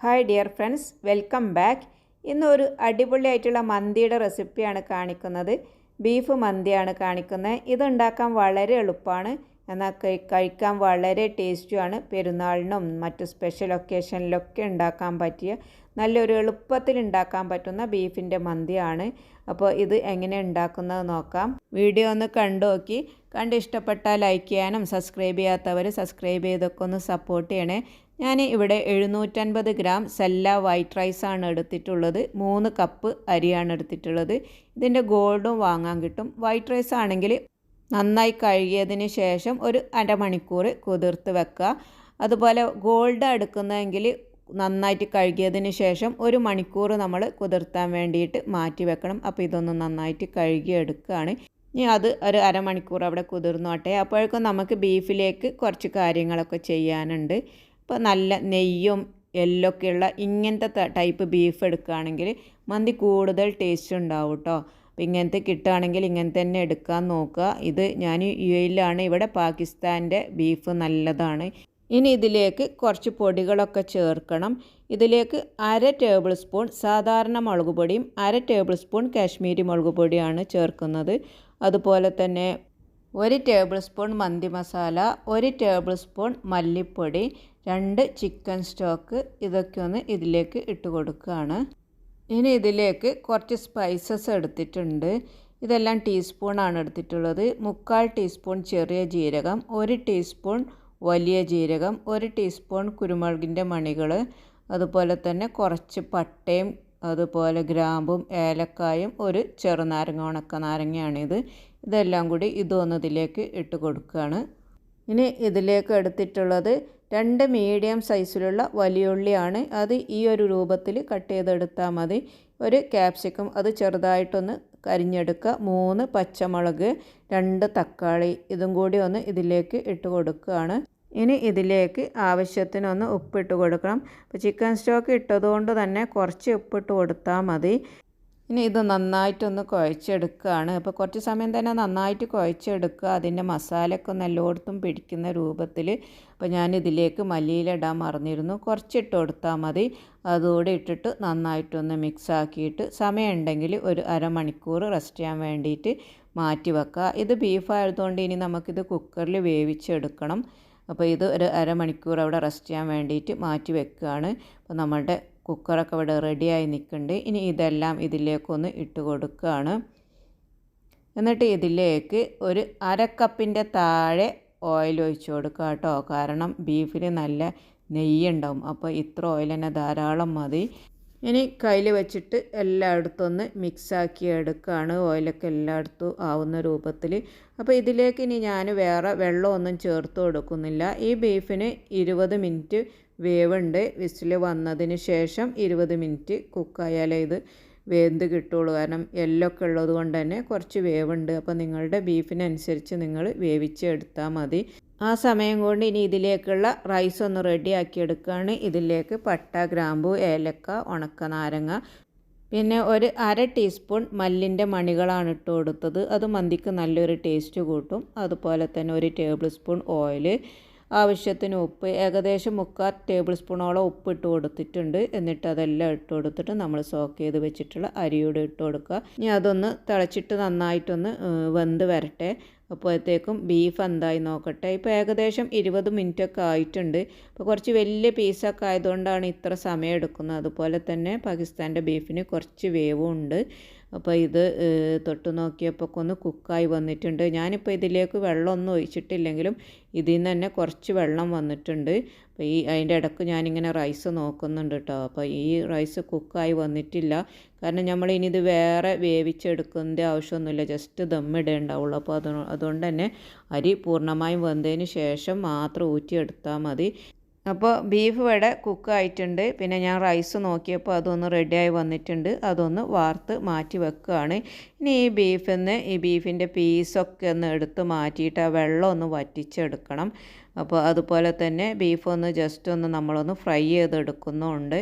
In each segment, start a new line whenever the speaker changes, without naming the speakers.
Hi dear friends, welcome back. ഇന്നൊരു അടിപൊളിയായിട്ടുള്ള മന്തിയുടെ റെസിപ്പിയാണ് കാണിക്കുന്നത്. ബീഫ് മന്തിയാണ് കാണിക്കുന്നത്. ഇതുണ്ടാക്കാൻ വളരെ എളുപ്പമാണ്, എന്നാൽ കഴിക്കാൻ വളരെ ടേസ്റ്റുമാണ്. പെരുന്നാളിനും മറ്റു സ്പെഷ്യൽ ഒക്കേഷനിലൊക്കെ ഉണ്ടാക്കാൻ പറ്റിയ നല്ലൊരു എളുപ്പത്തിൽ ഉണ്ടാക്കാൻ പറ്റുന്ന ബീഫിൻ്റെ മന്തിയാണ്. അപ്പോൾ ഇത് എങ്ങനെ ഉണ്ടാക്കുന്നത് നോക്കാം. വീഡിയോ ഒന്ന് കണ്ടു നോക്കി, കണ്ട് ഇഷ്ടപ്പെട്ടാൽ ലൈക്ക് ചെയ്യാനും സബ്സ്ക്രൈബ് ചെയ്യാത്തവർ സബ്സ്ക്രൈബ് ചെയ്തൊക്കെ ഒന്ന് സപ്പോർട്ട് ചെയ്യണേ. ഞാൻ ഇവിടെ 750 ഗ്രാം സെല്ല വൈറ്റ് റൈസാണ് എടുത്തിട്ടുള്ളത്. 3 കപ്പ് അരിയാണ് എടുത്തിട്ടുള്ളത്. ഇതിൻ്റെ ഗോൾഡും വാങ്ങാൻ കിട്ടും. വൈറ്റ് റൈസ് ആണെങ്കിൽ നന്നായി കഴുകിയതിന് ശേഷം ഒരു അരമണിക്കൂർ കുതിർത്ത് വെക്കുക. അതുപോലെ ഗോൾഡ് എടുക്കുന്നതെങ്കിൽ നന്നായിട്ട് കഴുകിയതിന് ശേഷം 1 മണിക്കൂർ നമ്മൾ കുതിർത്താൻ വേണ്ടിയിട്ട് മാറ്റി വെക്കണം. അപ്പോൾ ഇതൊന്ന് നന്നായിട്ട് കഴുകി എടുക്കുകയാണ്. ഇനി അത് ഒരു അരമണിക്കൂർ അവിടെ കുതിർന്നോട്ടെ. അപ്പോഴേക്കും നമുക്ക് ബീഫിലേക്ക് കുറച്ച് കാര്യങ്ങളൊക്കെ ചെയ്യാനുണ്ട്. ഇപ്പോൾ നല്ല നെയ്യും എല്ലൊക്കെയുള്ള ഇങ്ങനത്തെ ടൈപ്പ് ബീഫ് എടുക്കുകയാണെങ്കിൽ മന്തി കൂടുതൽ ടേസ്റ്റ് ഉണ്ടാവും കേട്ടോ. അപ്പോൾ ഇങ്ങനത്തെ കിട്ടുകയാണെങ്കിൽ ഇങ്ങനെ തന്നെ എടുക്കാൻ നോക്കുക. ഇത് ഞാൻ UAE-യിലാണ്. ഇവിടെ പാകിസ്ഥാൻ്റെ ബീഫ് നല്ലതാണ്. ഇനി ഇതിലേക്ക് കുറച്ച് പൊടികളൊക്കെ ചേർക്കണം. ഇതിലേക്ക് 1/2 ടേബിൾ സ്പൂൺ സാധാരണ മുളക് പൊടിയും 1/2 ടേബിൾ സ്പൂൺ കാശ്മീരി മുളക് പൊടിയാണ് ചേർക്കുന്നത്. അതുപോലെ തന്നെ 1 ടേബിൾ സ്പൂൺ മന്തി മസാല, 1 ടേബിൾ സ്പൂൺ മല്ലിപ്പൊടി, 2 ചിക്കൻ സ്റ്റോക്ക്, ഇതൊക്കെ ഒന്ന് ഇതിലേക്ക് ഇട്ട് കൊടുക്കുകയാണ്. ഇനി ഇതിലേക്ക് കുറച്ച് സ്പൈസസ് എടുത്തിട്ടുണ്ട്. ഇതെല്ലാം ടീസ്പൂണാണ് എടുത്തിട്ടുള്ളത്. 3/4 ടീസ്പൂൺ ചെറിയ ജീരകം, 1 ടീസ്പൂൺ വലിയ ജീരകം, 1 ടീസ്പൂൺ കുരുമുളകിൻ്റെ മണികൾ, അതുപോലെ തന്നെ കുറച്ച് പട്ടയും അതുപോലെ ഗ്രാമ്പും ഏലക്കായും, ഒരു ചെറുനാരങ്ങ ഉണക്കനാരങ്ങയാണിത്. ഇതെല്ലാം കൂടി ഇതൊന്ന് ഇതിലേക്ക് ഇട്ട് കൊടുക്കുകയാണ്. ഇനി ഇതിലേക്ക് എടുത്തിട്ടുള്ളത് 2 മീഡിയം സൈസിലുള്ള വലിയ ഉള്ളിയാണ്. അത് ഈ ഒരു രൂപത്തിൽ കട്ട് ചെയ്തെടുത്താൽ മതി. 1 ക്യാപ്സിക്കം, അത് ചെറുതായിട്ടൊന്ന് കരിഞ്ഞെടുക്കുക. 3 പച്ചമുളക്, 2 തക്കാളി, ഇതും കൂടി ഒന്ന് ഇതിലേക്ക് ഇട്ട് കൊടുക്കുകയാണ്. ഇനി ഇതിലേക്ക് ആവശ്യത്തിനൊന്ന് ഉപ്പിട്ട് കൊടുക്കണം. അപ്പോൾ ചിക്കൻ സ്റ്റോക്ക് ഇട്ടതുകൊണ്ട് തന്നെ കുറച്ച് ഉപ്പിട്ട് കൊടുത്താൽ മതി. ഇനി ഇത് നന്നായിട്ടൊന്ന് കുഴച്ചെടുക്കുകയാണ്. അപ്പോൾ കുറച്ച് സമയം തന്നെ നന്നായിട്ട് കുഴച്ചെടുക്കുക, അതിൻ്റെ മസാലയൊക്കെ ഒന്ന് എല്ലായിടത്തും പിടിക്കുന്ന രൂപത്തിൽ. അപ്പോൾ ഞാൻ ഇതിലേക്ക് മല്ലിയില ഇടാൻ മറന്നിരുന്നു, കുറച്ചിട്ട് കൊടുത്താൽ മതി. അതുകൂടി ഇട്ടിട്ട് നന്നായിട്ടൊന്ന് മിക്സ് ആക്കിയിട്ട് സമയമുണ്ടെങ്കിൽ ഒരു അരമണിക്കൂർ റെസ്റ്റ് ചെയ്യാൻ വേണ്ടിയിട്ട് മാറ്റി വെക്കുക. ഇത് ബീഫായതുകൊണ്ട് ഇനി നമുക്കിത് കുക്കറിൽ വേവിച്ചെടുക്കണം. അപ്പോൾ ഇത് ഒരു അരമണിക്കൂർ അവിടെ റെസ്റ്റ് ചെയ്യാൻ വേണ്ടിയിട്ട് മാറ്റി വെക്കുകയാണ്. അപ്പോൾ നമ്മളുടെ കുക്കറൊക്കെ ഇവിടെ റെഡിയായി നിൽക്കുന്നുണ്ട്. ഇനി ഇതെല്ലാം ഇതിലേക്കൊന്ന് ഇട്ട് കൊടുക്കുകയാണ്. എന്നിട്ട് ഇതിലേക്ക് ഒരു 1/2 കപ്പിൻ്റെ താഴെ ഓയിൽ ഒഴിച്ച് കൊടുക്കുക കേട്ടോ. കാരണം ബീഫിൽ നല്ല നെയ്യുണ്ടാവും. അപ്പോൾ ഇത്ര ഓയിൽ തന്നെ ധാരാളം മതി. ഇനി കയ്യിൽ വെച്ചിട്ട് എല്ലായിടത്തും ഒന്ന് മിക്സാക്കി എടുക്കുകയാണ്, ഓയിലൊക്കെ എല്ലായിടത്തും ആവുന്ന രൂപത്തിൽ. അപ്പോൾ ഇതിലേക്ക് ഇനി ഞാൻ വേറെ വെള്ളമൊന്നും ചേർത്ത് കൊടുക്കുന്നില്ല. ഈ ബീഫിന് 20 മിനിറ്റ് വേവുണ്ട്. വിസിൽ വന്നതിന് ശേഷം 20 മിനിറ്റ് കുക്കായാലേ ഇത് വെന്ത് കിട്ടുള്ളൂ. കാരണം എല്ലൊക്കെ ഉള്ളത് കൊണ്ട് തന്നെ കുറച്ച് വേവുണ്ട്. അപ്പോൾ നിങ്ങളുടെ ബീഫിനനുസരിച്ച് നിങ്ങൾ വേവിച്ചെടുത്താൽ മതി. ആ സമയം കൊണ്ട് ഇനി ഇതിലേക്കുള്ള റൈസ് ഒന്ന് റെഡിയാക്കി എടുക്കുകയാണ്. ഇതിലേക്ക് പട്ട, ഗ്രാമ്പു, ഏലക്ക, ഉണക്കനാരങ്ങ, പിന്നെ ഒരു 1/2 ടീസ്പൂൺ മല്ലിൻ്റെ മണികളാണ് ഇട്ട് കൊടുത്തത്. അത് മന്തിക്ക് നല്ലൊരു ടേസ്റ്റ് കൂട്ടും. അതുപോലെ തന്നെ 1 ടേബിൾ സ്പൂൺ ഓയിൽ, ആവശ്യത്തിന് ഉപ്പ്, ഏകദേശം 3/4 ടേബിൾ സ്പൂണോളം ഉപ്പ് ഇട്ട് കൊടുത്തിട്ടുണ്ട്. എന്നിട്ട് അതെല്ലാം ഇട്ട് കൊടുത്തിട്ട് നമ്മൾ സോക്ക് ചെയ്ത് വെച്ചിട്ടുള്ള അരിയോട് ഇട്ട് കൊടുക്കുക. ഇനി അതൊന്ന് തിളച്ചിട്ട് നന്നായിട്ടൊന്ന് വെന്ത് വരട്ടെ. അപ്പോഴത്തേക്കും ബീഫ് എന്തായി നോക്കട്ടെ. ഇപ്പോൾ ഏകദേശം 20 മിനിറ്റൊക്കെ ആയിട്ടുണ്ട്. അപ്പോൾ കുറച്ച് വലിയ പീസൊക്കെ ആയതുകൊണ്ടാണ് ഇത്ര സമയം എടുക്കുന്നത്. അതുപോലെ തന്നെ പാകിസ്ഥാൻ്റെ ബീഫിന് കുറച്ച് വേവും ഉണ്ട്. അപ്പോൾ ഇത് തൊട്ട് നോക്കിയപ്പോൾ ഒന്ന് കുക്കായി വന്നിട്ടുണ്ട്. ഞാനിപ്പോൾ ഇതിലേക്ക് വെള്ളമൊന്നും ഒഴിച്ചിട്ടില്ലെങ്കിലും ഇതിൽ നിന്ന് തന്നെ കുറച്ച് വെള്ളം വന്നിട്ടുണ്ട്. അപ്പോൾ അതിൻ്റെ ഇടയ്ക്ക് ഞാനിങ്ങനെ റൈസ് നോക്കുന്നുണ്ട് കേട്ടോ. അപ്പോൾ ഈ റൈസ് കുക്കായി വന്നിട്ടില്ല. കാരണം നമ്മൾ ഇനി ഇത് വേറെ വേവിച്ചെടുക്കുന്നതിൻ്റെ ആവശ്യമൊന്നുമില്ല, ജസ്റ്റ് ദമ്മിടേണ്ടാവുള്ളൂ. അപ്പോൾ അതുകൊണ്ട് തന്നെ അരി പൂർണ്ണമായും വെന്തതിന് ശേഷം മാത്രം ഊറ്റിയെടുത്താൽ മതി. അപ്പോൾ ബീഫ് ഇവിടെ കുക്കായിട്ടുണ്ട്. പിന്നെ ഞാൻ റൈസ് നോക്കിയപ്പോൾ അതൊന്ന് റെഡിയായി വന്നിട്ടുണ്ട്. അതൊന്ന് വാർത്ത് മാറ്റി വെക്കുകയാണ്. ഇനി ഈ ബീഫിൻ്റെ പീസൊക്കെ ഒന്ന് എടുത്ത് മാറ്റിയിട്ട് ആ വെള്ളം ഒന്ന് വറ്റിച്ചെടുക്കണം. അപ്പോൾ അതുപോലെ തന്നെ ബീഫ് ഒന്ന് ജസ്റ്റ് ഒന്ന് നമ്മളൊന്ന് ഫ്രൈ ചെയ്തെടുക്കുന്നുണ്ട്.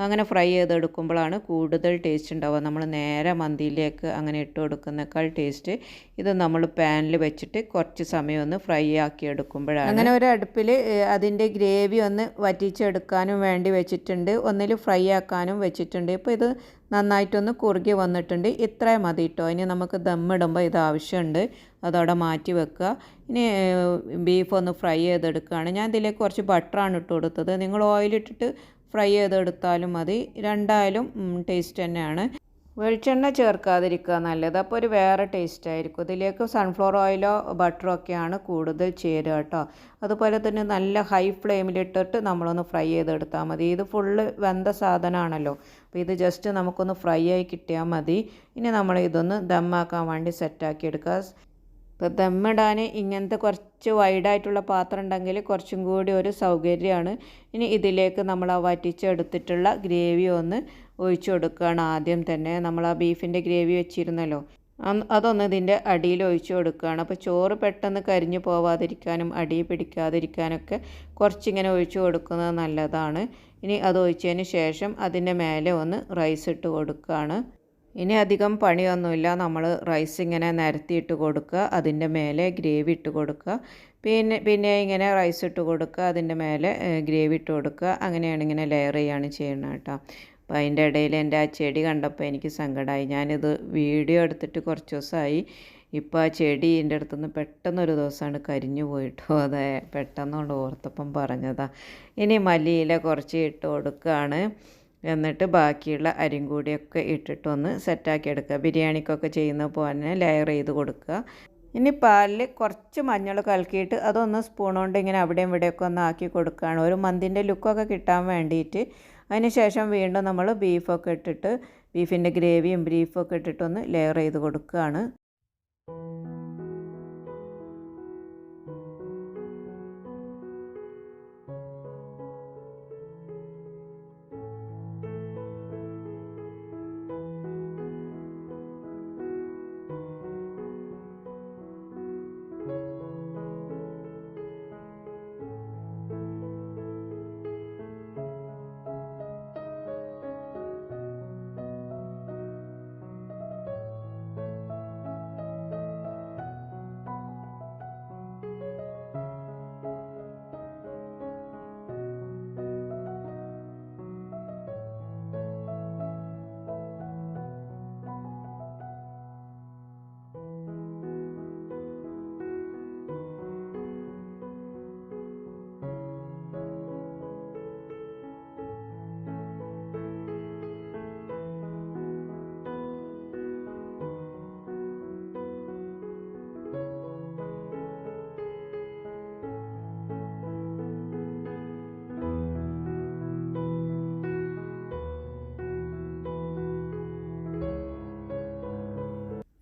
അങ്ങനെ ഫ്രൈ ചെയ്തെടുക്കുമ്പോഴാണ് കൂടുതൽ ടേസ്റ്റ് ഉണ്ടാവുക. നമ്മൾ നേരെ മന്തിയിലേക്ക് അങ്ങനെ ഇട്ട് കൊടുക്കുന്നേക്കാൾ ടേസ്റ്റ് ഇത് നമ്മൾ പാനിൽ വെച്ചിട്ട് കുറച്ച് സമയം ഒന്ന് ഫ്രൈ ആക്കി എടുക്കുമ്പോഴാണ്. അങ്ങനെ ഒരു അടുപ്പിൽ അതിൻ്റെ ഗ്രേവി ഒന്ന് വറ്റിച്ചെടുക്കാനും വേണ്ടി വെച്ചിട്ടുണ്ട്, ഒന്നിൽ ഫ്രൈ ആക്കാനും വെച്ചിട്ടുണ്ട്. ഇപ്പോൾ ഇത് നന്നായിട്ടൊന്ന് കുറുകി വന്നിട്ടുണ്ട്. ഇത്രയും മതി കേട്ടോ. ഇനി നമുക്ക് ദമ്മിടുമ്പോൾ ഇത് ആവശ്യമുണ്ട്, അതവിടെ മാറ്റി വെക്കുക. ഇനി ബീഫ് ഒന്ന് ഫ്രൈ ചെയ്തെടുക്കുകയാണ്. ഞാൻ ഇതിലേക്ക് കുറച്ച് ബട്ടറാണ് ഇട്ട് കൊടുത്തത്. നിങ്ങൾ ഓയിലിട്ടിട്ട് ഫ്രൈ ചെയ്തെടുത്താലും മതി, രണ്ടായാലും ടേസ്റ്റ് തന്നെയാണ്. വെളിച്ചെണ്ണ ചേർക്കാതിരിക്കുക നല്ലത്, അപ്പോൾ ഒരു വേറെ ടേസ്റ്റ് ആയിരിക്കും. ഇതിലേക്ക് സൺഫ്ലവർ ഓയിലോ ബട്ടറോ ഒക്കെയാണ് കൂടുതൽ ചേരുക കേട്ടോ. അതുപോലെ തന്നെ നല്ല ഹൈ ഫ്ലെയിമിലിട്ടിട്ട് നമ്മളൊന്ന് ഫ്രൈ ചെയ്തെടുത്താൽ മതി. ഇത് ഫുള്ള് വെന്ത സാധനമാണല്ലോ, അപ്പോൾ ഇത് ജസ്റ്റ് നമുക്കൊന്ന് ഫ്രൈ ആയി കിട്ടിയാൽ മതി. ഇനി നമ്മൾ ഇതൊന്ന് ദമ്മാക്കാൻ വേണ്ടി സെറ്റാക്കി എടുക്കുക. ഇപ്പോൾ ദമ്മിടാൻ ഇങ്ങനത്തെ കുറച്ച് വൈഡായിട്ടുള്ള പാത്രം ഉണ്ടെങ്കിൽ കുറച്ചും കൂടി ഒരു സൗകര്യമാണ്. ഇനി ഇതിലേക്ക് നമ്മൾ ആ വറ്റിച്ചെടുത്തിട്ടുള്ള ഗ്രേവി ഒന്ന് ഒഴിച്ചു കൊടുക്കുകയാണ്. ആദ്യം തന്നെ നമ്മൾ ആ ബീഫിൻ്റെ ഗ്രേവി വെച്ചിരുന്നല്ലോ, അതൊന്ന് ഇതിൻ്റെ അടിയിൽ ഒഴിച്ചു കൊടുക്കുകയാണ്. അപ്പോൾ ചോറ് പെട്ടെന്ന് കരിഞ്ഞു പോവാതിരിക്കാനും അടി പിടിക്കാതിരിക്കാനൊക്കെ കുറച്ചിങ്ങനെ ഒഴിച്ചു കൊടുക്കുന്നത് നല്ലതാണ്. ഇനി അത് ഒഴിച്ചതിന് ശേഷം അതിൻ്റെ മേലെ ഒന്ന് റൈസ് ഇട്ട് കൊടുക്കുകയാണ്. ഇനി അധികം പണിയൊന്നുമില്ല, നമ്മൾ റൈസ് ഇങ്ങനെ നിരത്തിയിട്ട് കൊടുക്കുക, അതിൻ്റെ മേലെ ഗ്രേവി ഇട്ട് കൊടുക്കുക, പിന്നെ ഇങ്ങനെ റൈസ് ഇട്ട് കൊടുക്കുക, അതിൻ്റെ മേലെ ഗ്രേവി ഇട്ട് കൊടുക്കുക. അങ്ങനെയാണ് ഇങ്ങനെ ലെയർ ചെയ്യാണ് ചെയ്യുന്നത് കേട്ടോ. അപ്പോൾ അതിൻ്റെ ഇടയിൽ എൻ്റെ ആ ചെടി കണ്ടപ്പോൾ എനിക്ക് സങ്കടമായി. ഞാനിത് വീഡിയോ എടുത്തിട്ട് കുറച്ച് ദിവസമായി. ഇപ്പോൾ ആ ചെടി എൻ്റെ അടുത്തുനിന്ന് പെട്ടെന്നൊരു ദിവസമാണ് കരിഞ്ഞു പോയിട്ടോ. അതെ, പെട്ടെന്നുകൊണ്ട് ഓർത്തപ്പം പറഞ്ഞതാണ്. ഇനി മല്ലിയില കുറച്ച് ഇട്ട് കൊടുക്കുകയാണ്. എന്നിട്ട് ബാക്കിയുള്ള അരിയും കൂടിയൊക്കെ ഇട്ടിട്ടൊന്ന് സെറ്റാക്കി എടുക്കുക. ബിരിയാണിക്കൊക്കെ ചെയ്യുന്ന പോലെ ലെയർ ചെയ്ത് കൊടുക്കുക. ഇനി പാലിൽ കുറച്ച് മഞ്ഞൾ കലക്കിയിട്ട് അതൊന്ന് സ്പൂൺ കൊണ്ട് ഇങ്ങനെ അവിടെയും ഇവിടെയൊക്കെ ഒന്ന് ആക്കി കൊടുക്കുകയാണ്, ഒരു മന്തിൻ്റെ ലുക്കൊക്കെ കിട്ടാൻ വേണ്ടിയിട്ട്. അതിന് ശേഷം വീണ്ടും നമ്മൾ ബീഫൊക്കെ ഇട്ടിട്ട് ബീഫിൻ്റെ ഗ്രേവിയും ബീഫൊക്കെ ഇട്ടിട്ടൊന്ന് ലെയർ ചെയ്ത് കൊടുക്കുകയാണ്.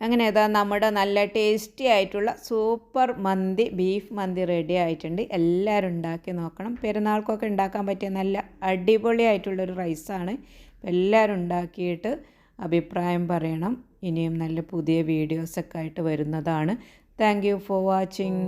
അങ്ങനെ ഇതാ നമ്മുടെ നല്ല ടേസ്റ്റി ആയിട്ടുള്ള സൂപ്പർ മന്തി, ബീഫ് മന്തി റെഡി ആയിട്ടുണ്ട്. എല്ലാവരും ഉണ്ടാക്കി നോക്കണം. പെരുന്നാൾക്കൊക്കെ ഉണ്ടാക്കാൻ പറ്റിയ നല്ല അടിപൊളിയായിട്ടുള്ളൊരു റൈസാണ്. എല്ലാവരും ഉണ്ടാക്കിയിട്ട് അഭിപ്രായം പറയണം. ഇനിയും നല്ല പുതിയ വീഡിയോസൊക്കെ ആയിട്ട് വരുന്നതാണ്. Thank you for watching.